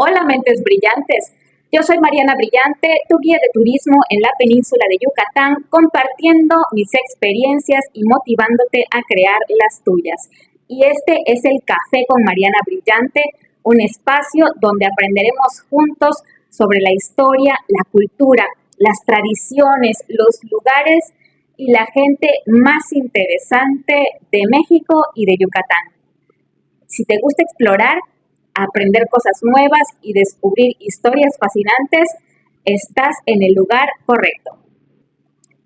Hola, mentes brillantes. Yo soy Mariana Brillante, tu guía de turismo en la península de Yucatán, compartiendo mis experiencias y motivándote a crear las tuyas. Y este es el Café con Mariana Brillante, un espacio donde aprenderemos juntos sobre la historia, la cultura, las tradiciones, los lugares y la gente más interesante de México y de Yucatán. Si te gusta explorar, aprender cosas nuevas y descubrir historias fascinantes, estás en el lugar correcto.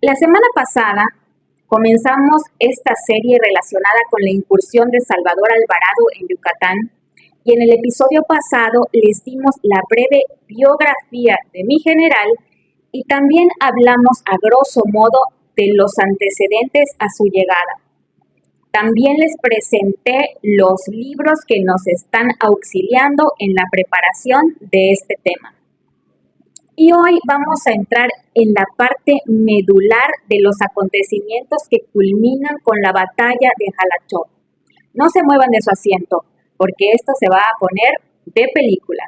La semana pasada comenzamos esta serie relacionada con la incursión de Salvador Alvarado en Yucatán y en el episodio pasado les dimos la breve biografía de mi general y también hablamos a grosso modo de los antecedentes a su llegada. También les presenté los libros que nos están auxiliando en la preparación de este tema. Y hoy vamos a entrar en la parte medular de los acontecimientos que culminan con la batalla de Jalachó. No se muevan de su asiento, porque esto se va a poner de película.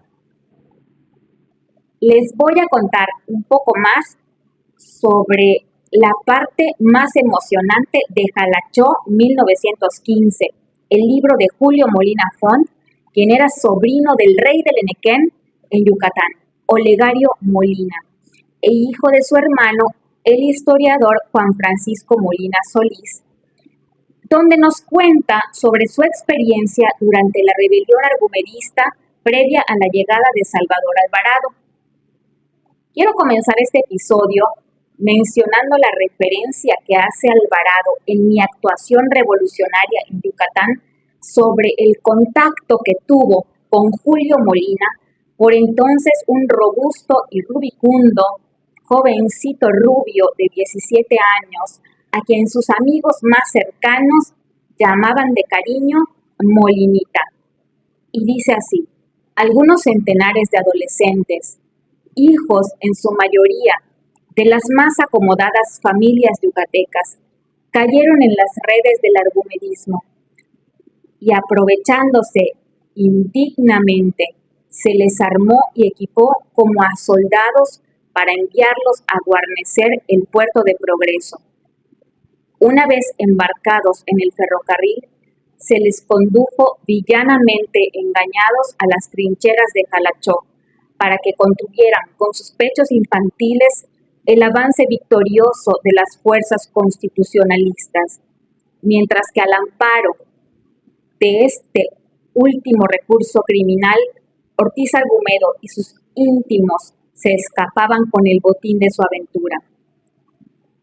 Les voy a contar un poco más sobre la parte más emocionante de Jalachó 1915, el libro de Julio Molina Font, quien era sobrino del rey del Enequén en Yucatán, Olegario Molina, e hijo de su hermano, el historiador Juan Francisco Molina Solís, donde nos cuenta sobre su experiencia durante la rebelión argumerista previa a la llegada de Salvador Alvarado. Quiero comenzar este episodio mencionando la referencia que hace Alvarado en mi actuación revolucionaria en Yucatán sobre el contacto que tuvo con Julio Molina, por entonces un robusto y rubicundo jovencito rubio de 17 años, a quien sus amigos más cercanos llamaban de cariño Molinita. Y dice así: algunos centenares de adolescentes, hijos en su mayoría de las más acomodadas familias yucatecas, cayeron en las redes del argumedismo y aprovechándose indignamente, se les armó y equipó como a soldados para enviarlos a guarnecer el puerto de Progreso. Una vez embarcados en el ferrocarril, se les condujo villanamente engañados a las trincheras de Jalachó para que contuvieran con sus pechos infantiles el avance victorioso de las fuerzas constitucionalistas, mientras que al amparo de este último recurso criminal, Ortiz Argumedo y sus íntimos se escapaban con el botín de su aventura.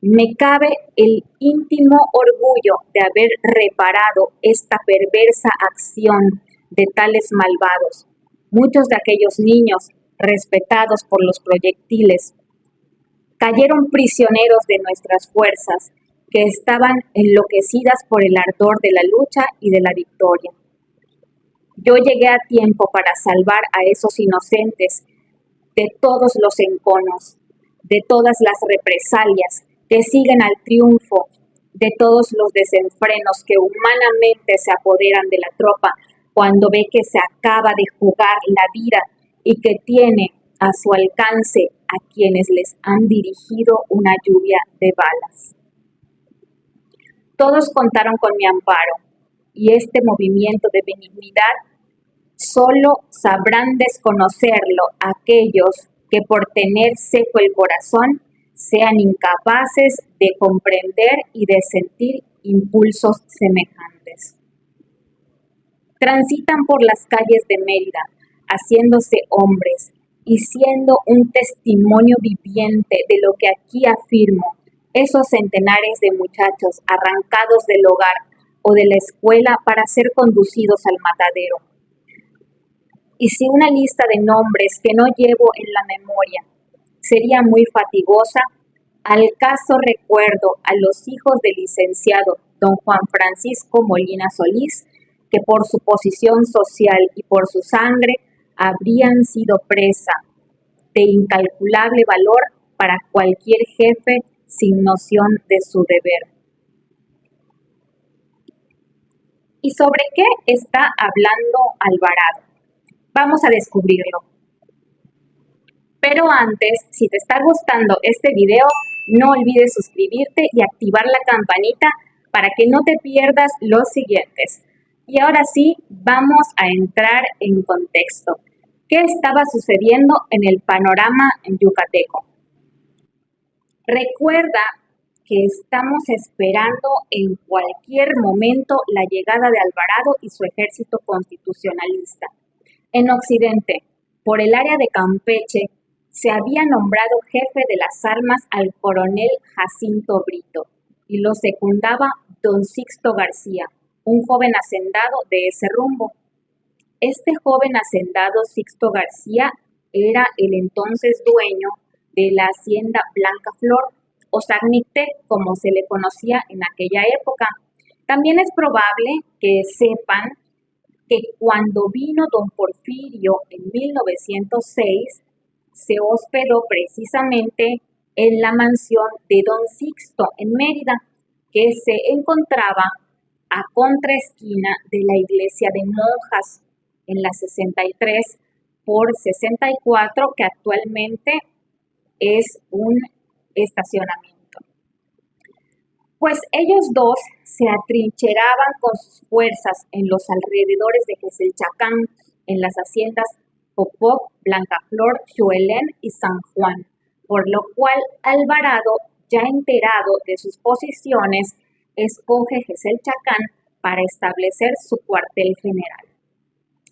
Me cabe el íntimo orgullo de haber reparado esta perversa acción de tales malvados. Muchos de aquellos niños, respetados por los proyectiles, cayeron prisioneros de nuestras fuerzas, que estaban enloquecidas por el ardor de la lucha y de la victoria. Yo llegué a tiempo para salvar a esos inocentes de todos los enconos, de todas las represalias que siguen al triunfo, de todos los desenfrenos que humanamente se apoderan de la tropa cuando ve que se acaba de jugar la vida y que tiene a su alcance a quienes les han dirigido una lluvia de balas. Todos contaron con mi amparo, y este movimiento de benignidad solo sabrán desconocerlo aquellos que por tener seco el corazón sean incapaces de comprender y de sentir impulsos semejantes. Transitan por las calles de Mérida, haciéndose hombres y siendo un testimonio viviente de lo que aquí afirmo, esos centenares de muchachos arrancados del hogar o de la escuela para ser conducidos al matadero. Y si una lista de nombres que no llevo en la memoria sería muy fatigosa, al caso recuerdo a los hijos del licenciado don Juan Francisco Molina Solís, que por su posición social y por su sangre habrían sido presa de incalculable valor para cualquier jefe sin noción de su deber. ¿Y sobre qué está hablando Alvarado? Vamos a descubrirlo. Pero antes, si te está gustando este video, no olvides suscribirte y activar la campanita para que no te pierdas los siguientes. Y ahora sí, vamos a entrar en contexto. ¿Qué estaba sucediendo en el panorama yucateco? Recuerda que estamos esperando en cualquier momento la llegada de Alvarado y su ejército constitucionalista. En Occidente, por el área de Campeche, se había nombrado jefe de las armas al coronel Jacinto Brito y lo secundaba don Sixto García, un joven hacendado de ese rumbo. Este joven hacendado Sixto García era el entonces dueño de la hacienda Blanca Flor o Sagnité, como se le conocía en aquella época. También es probable que sepan que cuando vino don Porfirio en 1906, se hospedó precisamente en la mansión de don Sixto en Mérida, que se encontraba a contraesquina de la iglesia de monjas en la 63 por 64, que actualmente es un estacionamiento. Pues ellos dos se atrincheraban con sus fuerzas en los alrededores de Queselchacán, en las haciendas Popoc, Blancaflor, Xuelén y San Juan, por lo cual Alvarado, ya enterado de sus posiciones, escoge Queselchacán para establecer su cuartel general.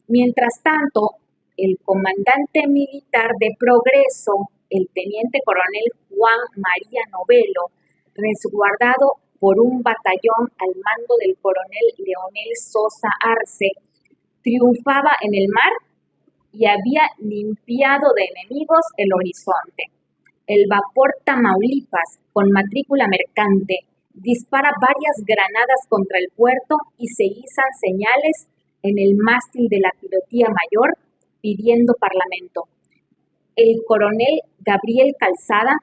Mientras tanto, el comandante militar de Progreso, el teniente coronel Juan María Novelo, resguardado por un batallón al mando del coronel Leonel Sosa Arce, triunfaba en el mar y había limpiado de enemigos el horizonte. El vapor Tamaulipas, con matrícula mercante, dispara varias granadas contra el puerto y se izan señales en el mástil de la pilotía mayor pidiendo parlamento. El coronel Gabriel Calzada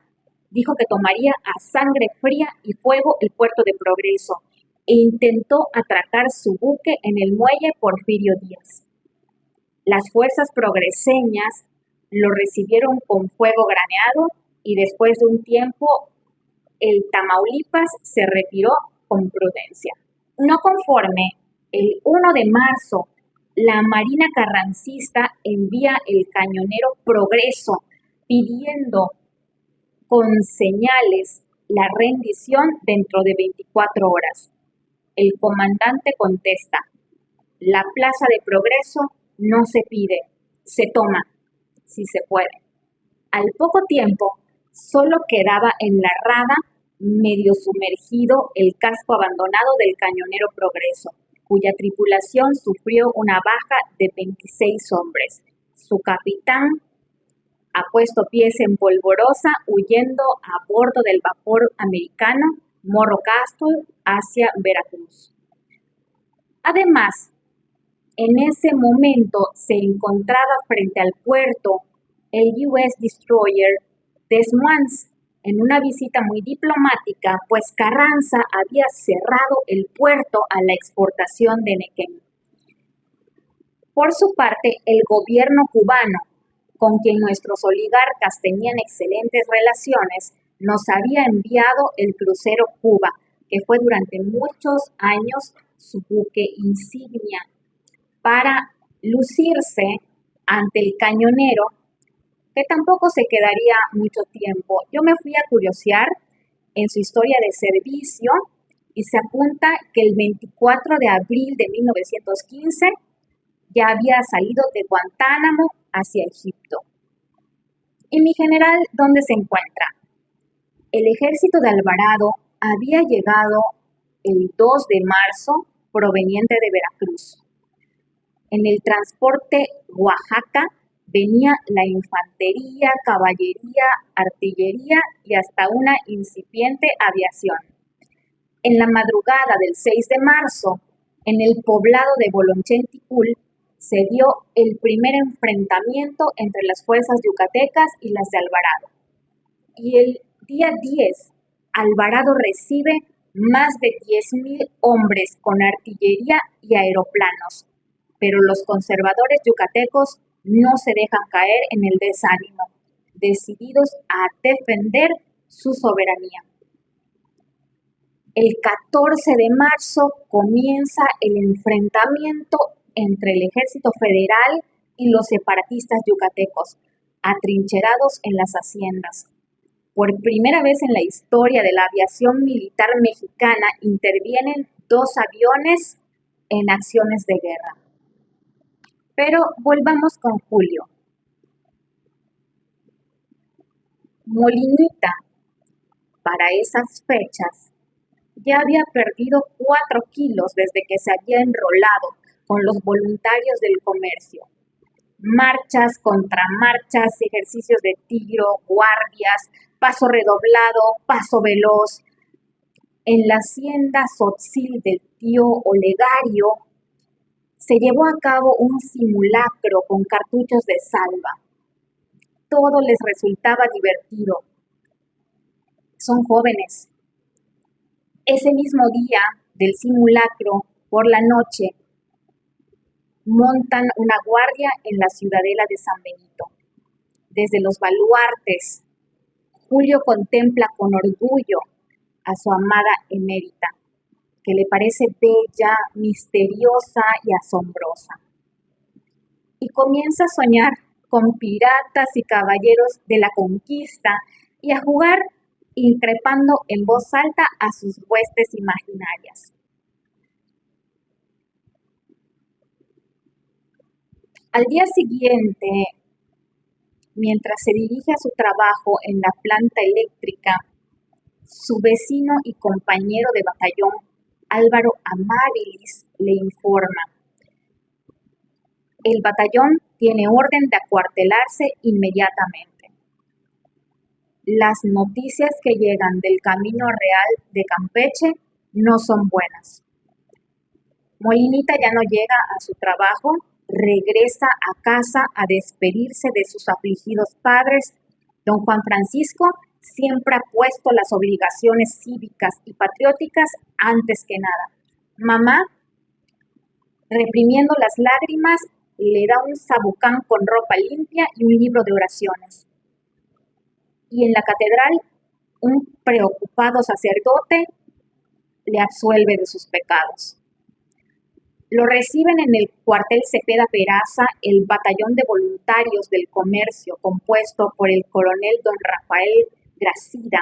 dijo que tomaría a sangre fría y fuego el puerto de Progreso e intentó atracar su buque en el muelle Porfirio Díaz. Las fuerzas progreseñas lo recibieron con fuego graneado y después de un tiempo el Tamaulipas se retiró con prudencia. No conforme, el 1 de marzo, la Marina Carrancista envía el cañonero Progreso pidiendo con señales la rendición dentro de 24 horas. El comandante contesta: la plaza de Progreso no se pide, se toma, si se puede. Al poco tiempo, solo quedaba en la rada, medio sumergido, el casco abandonado del cañonero Progreso, cuya tripulación sufrió una baja de 26 hombres. Su capitán ha puesto pies en polvorosa huyendo a bordo del vapor americano Morro Castle hacia Veracruz. Además, en ese momento se encontraba frente al puerto el US Destroyer Des Moines en una visita muy diplomática, pues Carranza había cerrado el puerto a la exportación de Nequén. Por su parte, el gobierno cubano, con quien nuestros oligarcas tenían excelentes relaciones, nos había enviado el crucero Cuba, que fue durante muchos años su buque insignia, para lucirse ante el cañonero, que tampoco se quedaría mucho tiempo. Yo me fui a curiosear en su historia de servicio y se apunta que el 24 de abril de 1915 ya había salido de Guantánamo hacia Egipto. ¿Y mi general dónde se encuentra? El ejército de Alvarado había llegado el 2 de marzo proveniente de Veracruz. En el transporte Oaxaca venía la infantería, caballería, artillería y hasta una incipiente aviación. En la madrugada del 6 de marzo, en el poblado de Bolonchentipul, se dio el primer enfrentamiento entre las fuerzas yucatecas y las de Alvarado. Y el día 10, Alvarado recibe más de 10,000 hombres con artillería y aeroplanos, pero los conservadores yucatecos no se dejan caer en el desánimo. decididos a defender su soberanía. El 14 de marzo comienza el enfrentamiento entre el ejército federal y los separatistas yucatecos, atrincherados en las haciendas. Por primera vez en la historia de la aviación militar mexicana intervienen 2 aviones en acciones de guerra. Pero volvamos con Julio. Molinita, para esas fechas, ya había perdido 4 kilos desde que se había enrolado con los voluntarios del comercio. Marchas, contramarchas, ejercicios de tiro, guardias, paso redoblado, paso veloz. En la hacienda Tzotzil del tío Olegario se llevó a cabo un simulacro con cartuchos de salva. Todo les resultaba divertido. Son jóvenes. Ese mismo día del simulacro, por la noche, montan una guardia en la ciudadela de San Benito. Desde los baluartes, Julio contempla con orgullo a su amada emérita, que le parece bella, misteriosa y asombrosa. Y comienza a soñar con piratas y caballeros de la conquista y a jugar increpando en voz alta a sus huestes imaginarias. Al día siguiente, mientras se dirige a su trabajo en la planta eléctrica, su vecino y compañero de batallón, Álvaro Amarilis, le informa: el batallón tiene orden de acuartelarse inmediatamente. Las noticias que llegan del Camino Real de Campeche no son buenas. Molinita ya no llega a su trabajo, regresa a casa a despedirse de sus afligidos padres. Don Juan Francisco siempre ha puesto las obligaciones cívicas y patrióticas antes que nada. Mamá, reprimiendo las lágrimas, le da un sabucán con ropa limpia y un libro de oraciones. Y en la catedral, un preocupado sacerdote le absuelve de sus pecados. Lo reciben en el cuartel Cepeda Peraza el batallón de voluntarios del comercio, compuesto por el coronel don Rafael Gracida,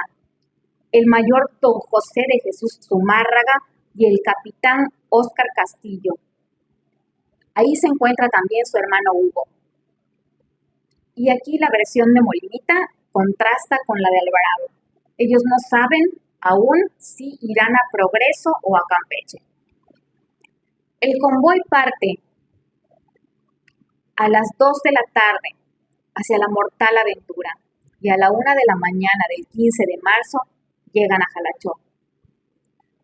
el mayor don José de Jesús Zumárraga y el capitán Óscar Castillo. Ahí se encuentra también su hermano Hugo. Y aquí la versión de Molinita contrasta con la de Alvarado. Ellos no saben aún si irán a Progreso o a Campeche. El convoy parte a las 2 de la tarde hacia la mortal aventura y a la 1 de la mañana del 15 de marzo llegan a Jalachó.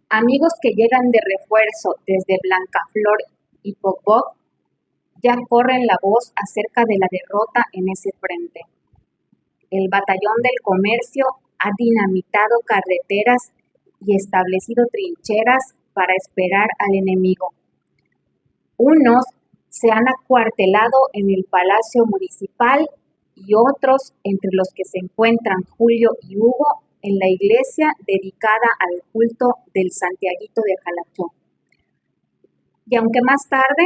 Amigos que llegan de refuerzo desde Blancaflor y Popoc ya corren la voz acerca de la derrota en ese frente. El batallón del comercio ha dinamitado carreteras y establecido trincheras para esperar al enemigo. Unos se han acuartelado en el Palacio Municipal y otros, entre los que se encuentran Julio y Hugo, en la iglesia dedicada al culto del Santiaguito de Jalachó. Y aunque más tarde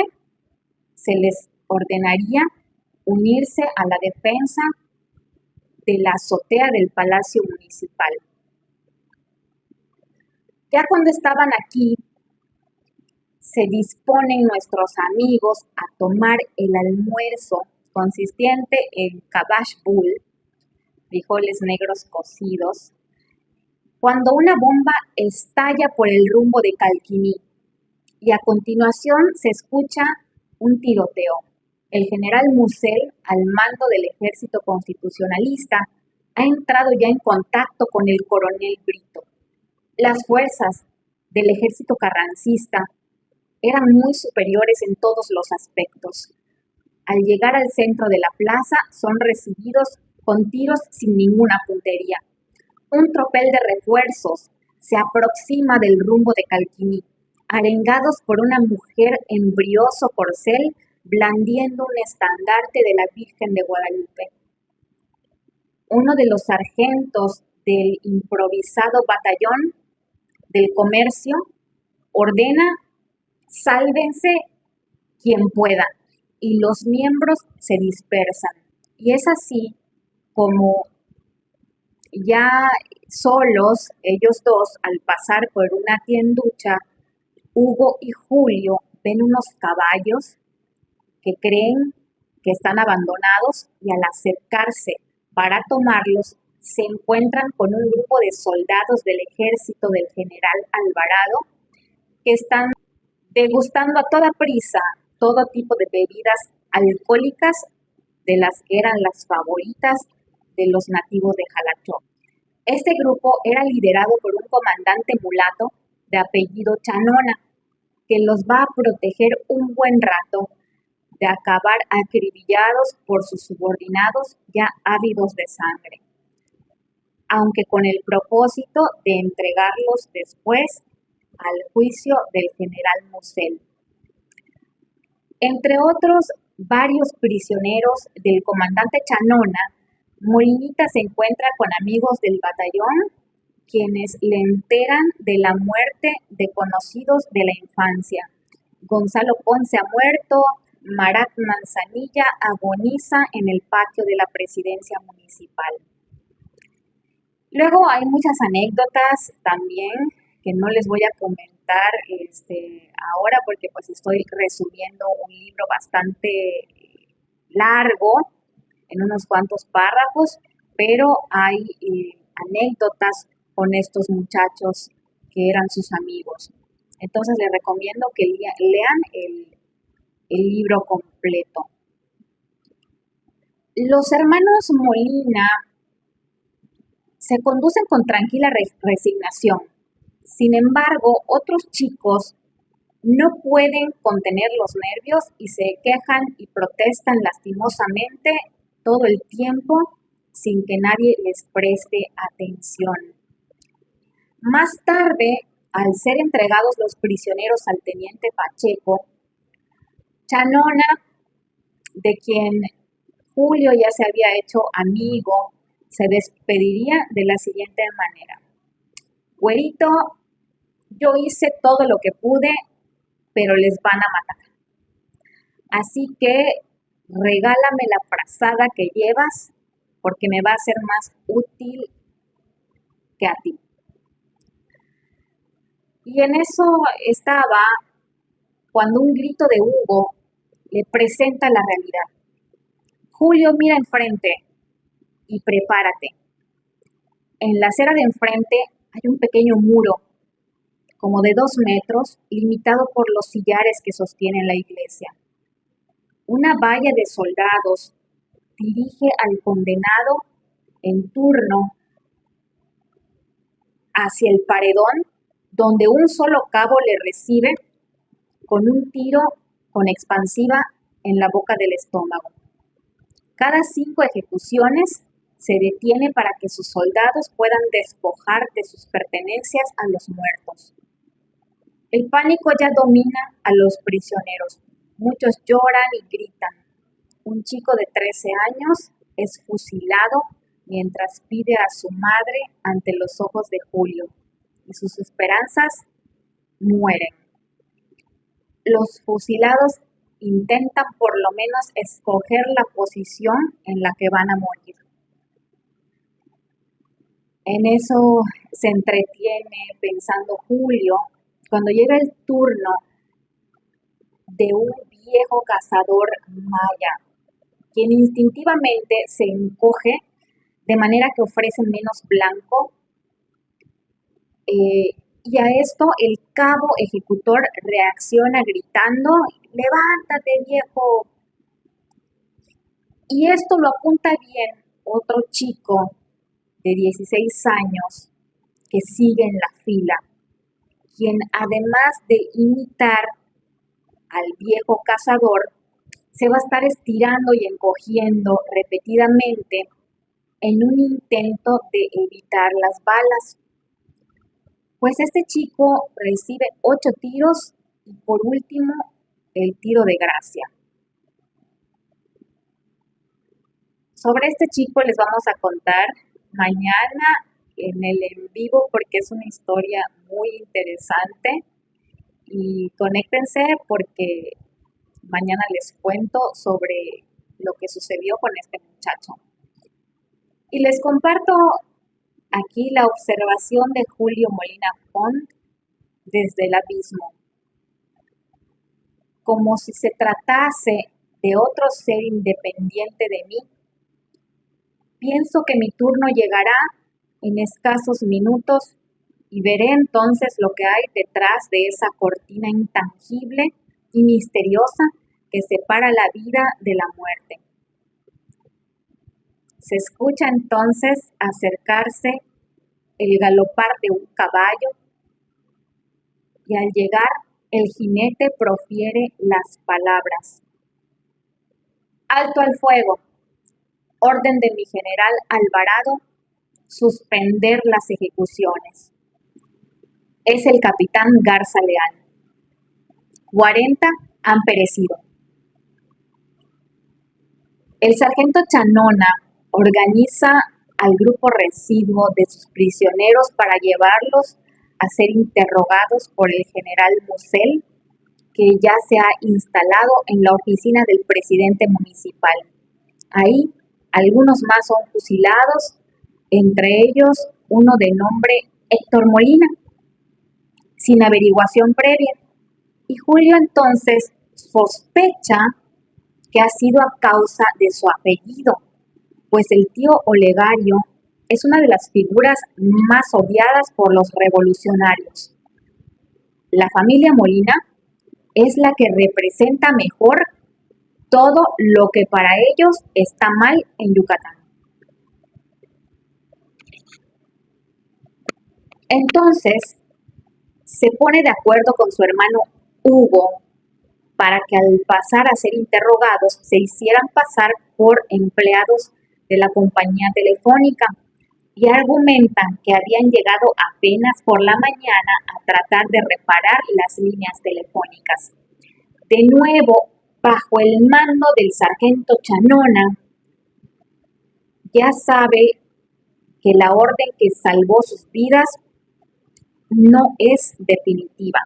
se les ordenaría unirse a la defensa de la azotea del Palacio Municipal. Ya cuando estaban aquí, se disponen nuestros amigos a tomar el almuerzo consistente en cabash bull, frijoles negros cocidos, cuando una bomba estalla por el rumbo de Calquiní y a continuación se escucha un tiroteo. El general Musel, al mando del ejército constitucionalista, ha entrado ya en contacto con el coronel Brito. Las fuerzas del ejército carrancista eran muy superiores en todos los aspectos. Al llegar al centro de la plaza, son recibidos con tiros sin ninguna puntería. Un tropel de refuerzos se aproxima del rumbo de Calquiní, arengados por una mujer en brioso corcel, blandiendo un estandarte de la Virgen de Guadalupe. uno de los sargentos del improvisado batallón del comercio ordena: sálvense quien pueda, y los miembros se dispersan. Y es así como ya solos, ellos dos, al pasar por una tienducha, Hugo y Julio ven unos caballos que creen que están abandonados, y al acercarse para tomarlos, se encuentran con un grupo de soldados del ejército del general Alvarado que están degustando a toda prisa todo tipo de bebidas alcohólicas, de las que eran las favoritas de los nativos de Jalachó. Este grupo era liderado por un comandante mulato de apellido Chanona, que los va a proteger un buen rato de acabar acribillados por sus subordinados ya ávidos de sangre, aunque con el propósito de entregarlos después al juicio del general Musel. Entre otros varios prisioneros del comandante Chanona, Molinita se encuentra con amigos del batallón, quienes le enteran de la muerte de conocidos de la infancia. Gonzalo Ponce ha muerto, Marat Manzanilla agoniza en el patio de la presidencia municipal. Luego hay muchas anécdotas también que no les voy a comentar ahora, porque pues estoy resumiendo un libro bastante largo en unos cuantos párrafos, pero hay anécdotas con estos muchachos que eran sus amigos. Entonces les recomiendo que lean el libro completo. Los hermanos Molina se conducen con tranquila resignación. Sin embargo, otros chicos no pueden contener los nervios y se quejan y protestan lastimosamente todo el tiempo sin que nadie les preste atención. Más tarde, al ser entregados los prisioneros al teniente Pacheco, Chanona, de quien Julio ya se había hecho amigo, se despediría de la siguiente manera: güerito, yo hice todo lo que pude, pero les van a matar. Así que regálame la frazada que llevas, porque me va a ser más útil que a ti. Y en eso estaba cuando un grito de Hugo le presenta la realidad. Julio, mira enfrente y prepárate. En la acera de enfrente hay un pequeño muro, como de 2 metros, limitado por los sillares que sostienen la iglesia. Una valla de soldados dirige al condenado en turno hacia el paredón, donde un solo cabo le recibe con un tiro con expansiva en la boca del estómago. Cada 5 ejecuciones se detiene para que sus soldados puedan despojar de sus pertenencias a los muertos. El pánico ya domina a los prisioneros. Muchos lloran y gritan. Un chico de 13 años es fusilado mientras pide a su madre ante los ojos de Julio, y sus esperanzas mueren. Los fusilados intentan por lo menos escoger la posición en la que van a morir. En eso se entretiene pensando Julio cuando llega el turno de un viejo cazador maya, quien instintivamente se encoge de manera que ofrece menos blanco, y a esto el cabo ejecutor reacciona gritando: levántate, viejo. Y esto lo apunta bien otro chico de 16 años que sigue en la fila, quien además de imitar al viejo cazador, se va a estar estirando y encogiendo repetidamente en un intento de evitar las balas. Pues este chico recibe 8 tiros y por último el tiro de gracia. Sobre este chico les vamos a contar mañana en el en vivo porque es una historia muy interesante y conéctense porque mañana les cuento sobre lo que sucedió con este muchacho. Y les comparto aquí la observación de Julio Molina Font desde el abismo, como si se tratase de otro ser independiente de mí. Pienso que mi turno llegará en escasos minutos y veré entonces lo que hay detrás de esa cortina intangible y misteriosa que separa la vida de la muerte. Se escucha entonces acercarse el galopar de un caballo y al llegar el jinete profiere las palabras: «Alto al fuego, orden de mi general Alvarado, suspender las ejecuciones». Es el capitán Garza Leal. 40 han perecido. El sargento Chanona organiza al grupo residuo de sus prisioneros para llevarlos a ser interrogados por el general Musel, que ya se ha instalado en la oficina del presidente municipal. Ahí, algunos más son fusilados, entre ellos uno de nombre Héctor Molina, sin averiguación previa. Y Julio entonces sospecha que ha sido a causa de su apellido, pues el tío Olegario es una de las figuras más odiadas por los revolucionarios. La familia Molina es la que representa mejor todo lo que para ellos está mal en Yucatán. Entonces, se pone de acuerdo con su hermano Hugo para que al pasar a ser interrogados se hicieran pasar por empleados de la compañía telefónica y argumentan que habían llegado apenas por la mañana a tratar de reparar las líneas telefónicas. De nuevo, bajo el mando del sargento Chanona, ya sabe que la orden que salvó sus vidas no es definitiva.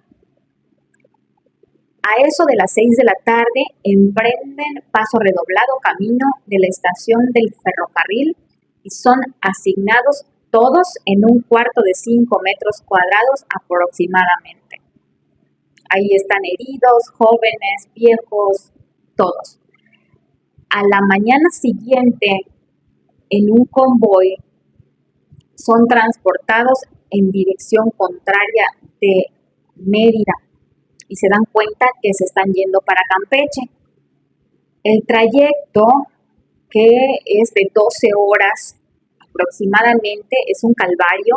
A eso de las 6 de la tarde emprenden paso redoblado camino de la estación del ferrocarril y son asignados todos en un cuarto de 5 metros cuadrados aproximadamente. Ahí están heridos, jóvenes, viejos, todos. A la mañana siguiente, en un convoy, son transportados en dirección contraria de Mérida y se dan cuenta que se están yendo para Campeche. El trayecto, que es de 12 horas aproximadamente, es un calvario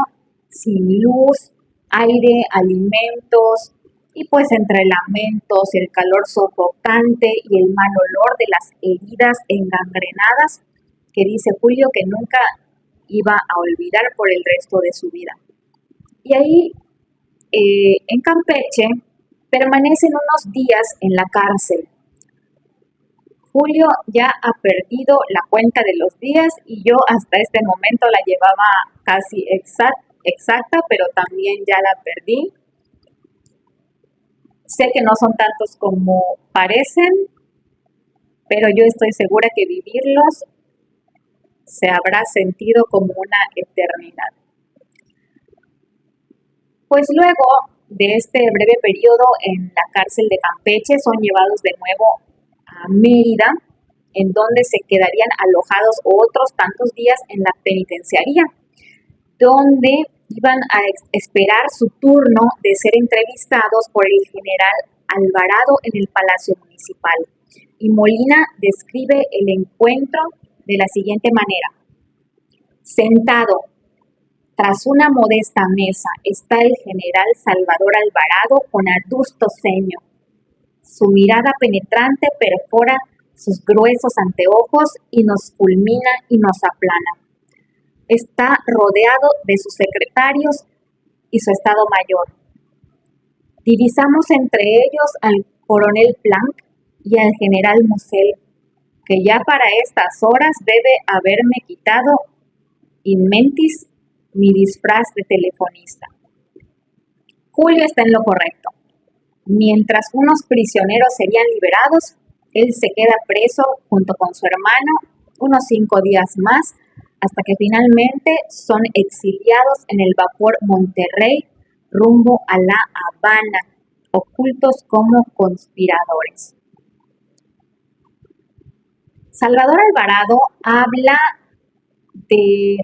sin luz, aire, alimentos y pues entre lamentos, el calor sofocante y el mal olor de las heridas engangrenadas que dice Julio que nunca iba a olvidar por el resto de su vida. Y ahí, en Campeche, permanecen unos días en la cárcel. Julio ya ha perdido la cuenta de los días y yo hasta este momento la llevaba casi exacta, pero también ya la perdí. Sé que no son tantos como parecen, pero yo estoy segura que vivirlos se habrá sentido como una eternidad. Pues luego de este breve periodo en la cárcel de Campeche son llevados de nuevo a Mérida, en donde se quedarían alojados otros tantos días en la penitenciaría, donde iban a esperar su turno de ser entrevistados por el general Alvarado en el Palacio Municipal. Y Molina describe el encuentro de la siguiente manera: sentado tras una modesta mesa está el general Salvador Alvarado con adusto ceño. Su mirada penetrante perfora sus gruesos anteojos y nos fulmina y nos aplana. Está rodeado de sus secretarios y su estado mayor. Divisamos entre ellos al coronel Planck y al general Musel. que ya para estas horas debe haberme quitado in mentis mi disfraz de telefonista. Julio está en lo correcto. Mientras unos prisioneros serían liberados, él se queda preso junto con su hermano unos 5 días más, hasta que finalmente son exiliados en el vapor Monterrey rumbo a La Habana, ocultos como conspiradores. Salvador Alvarado habla de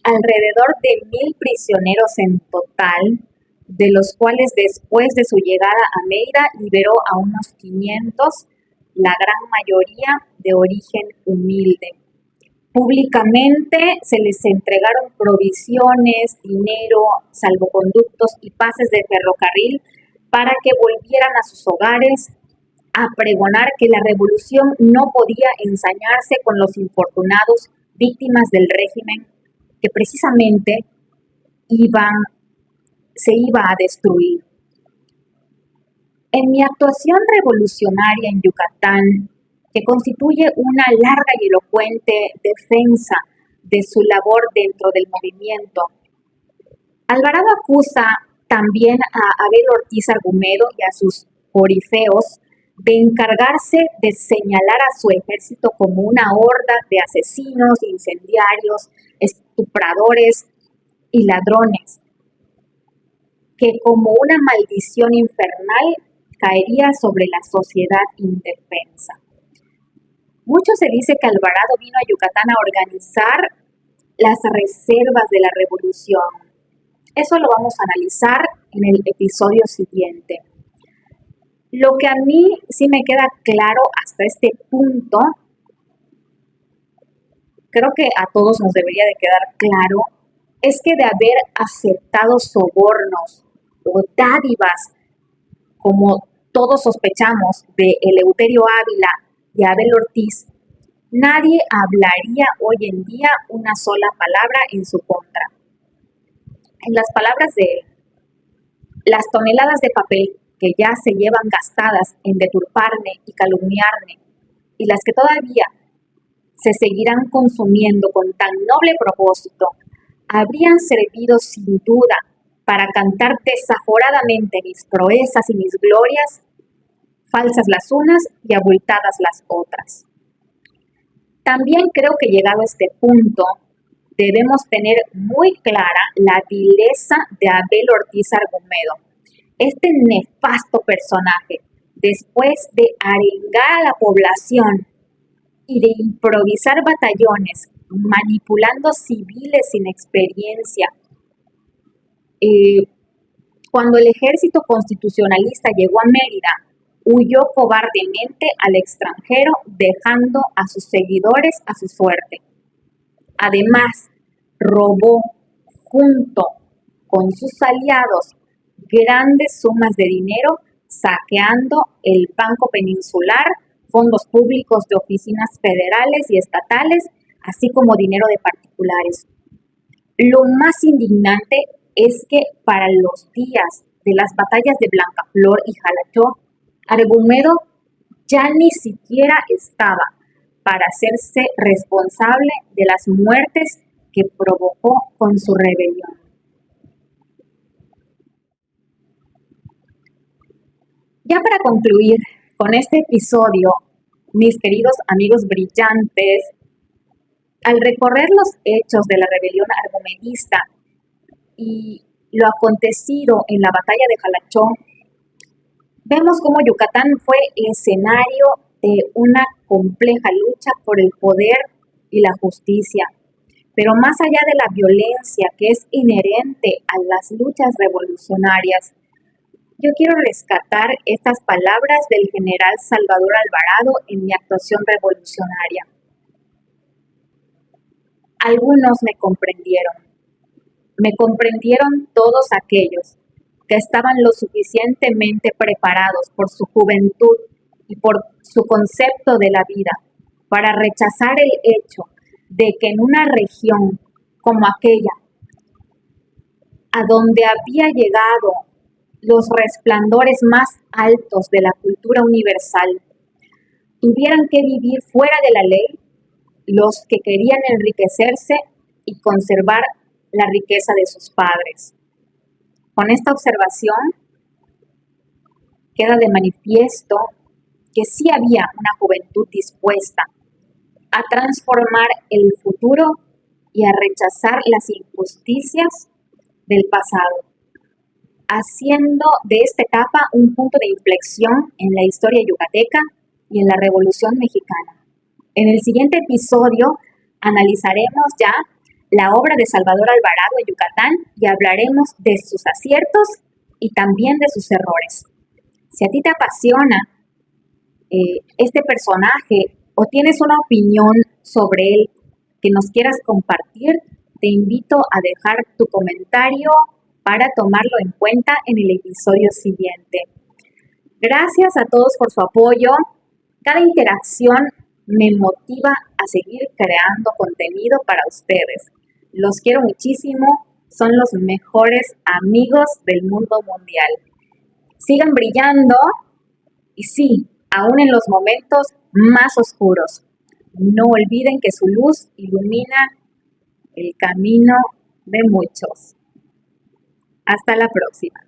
alrededor de 1,000 prisioneros en total, de los cuales después de su llegada a Mérida liberó a unos 500, la gran mayoría de origen humilde. Públicamente se les entregaron provisiones, dinero, salvoconductos y pases de ferrocarril para que volvieran a sus hogares a pregonar que la revolución no podía ensañarse con los infortunados víctimas del régimen que precisamente se iba a destruir. En mi actuación revolucionaria en Yucatán, que constituye una larga y elocuente defensa de su labor dentro del movimiento, Alvarado acusa también a Abel Ortiz Argumedo y a sus corifeos de encargarse de señalar a su ejército como una horda de asesinos, incendiarios, estupradores y ladrones, que como una maldición infernal caería sobre la sociedad indefensa. Mucho se dice que Alvarado vino a Yucatán a organizar las reservas de la revolución. Eso lo vamos a analizar en el episodio siguiente. Lo que a mí sí me queda claro hasta este punto, creo que a todos nos debería de quedar claro, es que de haber aceptado sobornos o dádivas, como todos sospechamos, de Eleuterio Ávila y Abel Ortiz, nadie hablaría hoy en día una sola palabra en su contra. En las palabras de él, las toneladas de papel que ya se llevan gastadas en deturparme y calumniarme, y las que todavía se seguirán consumiendo con tan noble propósito, habrían servido sin duda para cantar desaforadamente mis proezas y mis glorias, falsas las unas y abultadas las otras. También creo que llegado a este punto, debemos tener muy clara la vileza de Abel Ortiz Argumedo. Este nefasto personaje, después de arengar a la población y de improvisar batallones, manipulando civiles sin experiencia, cuando el ejército constitucionalista llegó a Mérida, huyó cobardemente al extranjero, dejando a sus seguidores a su suerte. Además, robó junto con sus aliados grandes sumas de dinero, saqueando el Banco Peninsular, fondos públicos de oficinas federales y estatales, así como dinero de particulares. Lo más indignante es que para los días de las batallas de Blancaflor y Jalachó, Argumedo ya ni siquiera estaba para hacerse responsable de las muertes que provocó con su rebelión. Ya para concluir con este episodio, mis queridos amigos brillantes, al recorrer los hechos de la rebelión argumedista y lo acontecido en la batalla de Jalachó, vemos cómo Yucatán fue escenario de una compleja lucha por el poder y la justicia. Pero más allá de la violencia que es inherente a las luchas revolucionarias, yo quiero rescatar estas palabras del general Salvador Alvarado en mi actuación revolucionaria. Algunos me comprendieron todos aquellos que estaban lo suficientemente preparados por su juventud y por su concepto de la vida para rechazar el hecho de que en una región como aquella, a donde había llegado los resplandores más altos de la cultura universal, tuvieran que vivir fuera de la ley los que querían enriquecerse y conservar la riqueza de sus padres. Con esta observación queda de manifiesto que sí había una juventud dispuesta a transformar el futuro y a rechazar las injusticias del pasado, haciendo de esta etapa un punto de inflexión en la historia yucateca y en la Revolución Mexicana. En el siguiente episodio analizaremos ya la obra de Salvador Alvarado en Yucatán y hablaremos de sus aciertos y también de sus errores. Si a ti te apasiona este personaje o tienes una opinión sobre él que nos quieras compartir, te invito a dejar tu comentario para tomarlo en cuenta en el episodio siguiente. Gracias a todos por su apoyo. Cada interacción me motiva a seguir creando contenido para ustedes. Los quiero muchísimo, son los mejores amigos del mundo mundial. Sigan brillando y sí, aún en los momentos más oscuros. No olviden que su luz ilumina el camino de muchos. Hasta la próxima.